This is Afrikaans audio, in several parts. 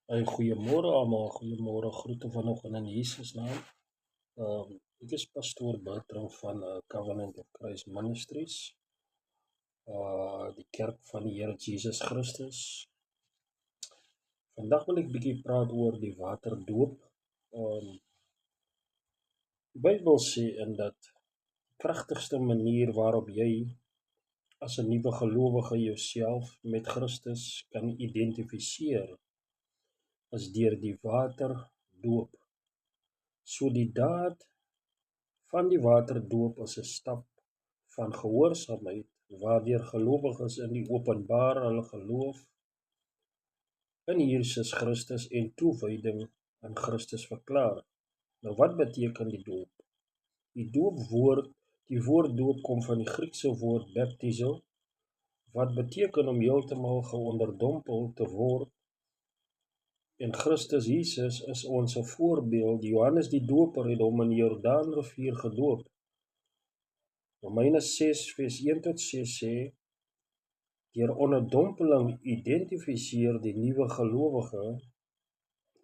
Goeiemôre almal, goeiemôre, groete vanoggend in Jesus naam. Ek is pastoor Bertram van Covenant of Christ Ministries, die kerk van die Here Jesus Christus. Vandag wil ek bietjie praat oor die waterdoop. Die Bybel sê in dat die kragtigste manier waarop jy as 'n nuwe gelowige jouself met Christus kan identifiseer is deur die waterdoop. So die daad van die waterdoop is 'n stap van gehoorsaamheid waardeur gelowiges in die openbaar hulle geloof in Jesus Christus en toewyding aan Christus verklaar. Nou wat beteken die doop? Die woord doop kom van die Griekse woord baptizo, wat beteken om heeltemal geonderdompel te word. En Christus Jesus is ons voorbeeld. Johannes die Doper het hom in die Jordaanrivier gedoop. Romeine 6 vers 1 tot 6 sê, deur onderdompeling identifiseer die nuwe gelowige,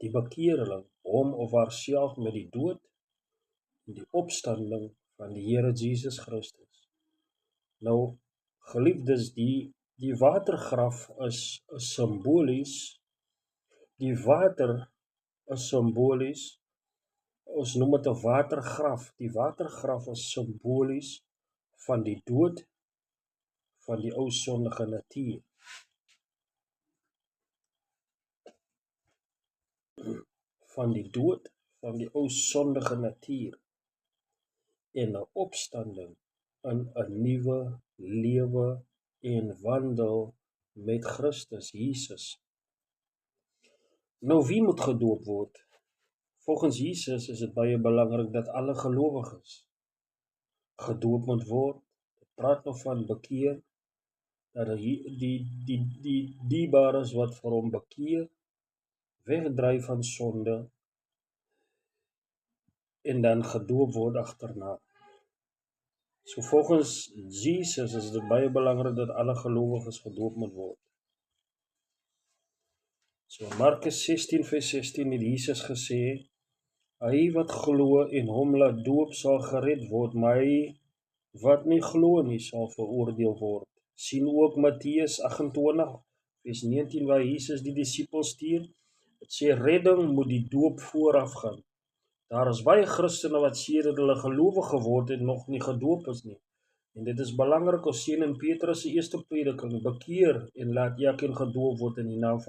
die bekeerling, hom of haarself met die dood en die opstanding van die Here Jesus Christus. Nou, geliefdes, die watergraf is simbolies. Die water is simbolies. Ons noem dit 'n watergraf. Die watergraf is simbolies van die dood van die ou sondige natuur. Van die dood van die ou sondige natuur en 'n opstanding in 'n nuwe lewe en wandel met Christus Jesus. Nou wie moet gedoop word? Volgens Jesus is dit baie belangrik dat alle gelowiges gedoop moet word. Dit praat nog van bekeer, dat die diebares wat vir hom bekeer, wegdryf van sonde en dan gedoop word agterna. So volgens Jesus is dit baie belangrik dat alle gelowiges gedoop moet word. So Markus 16 vers 16 het Jesus gesê, hy wat glo en hom laat doop sal gered word, maar hy wat nie glo nie sal veroordeel word. Sien ook Matteus 28 vers 19 waar Jesus die disippels stuur. Dit sê redding moet die doop vooraf gaan. Daar is baie Christene wat sê dat hulle gelowig geword het en nog nie gedoop is nie. En dit is belangrik, ons sien in Petrus se eerste prediking, bekeer en laat elkeen gedoop word in die naam van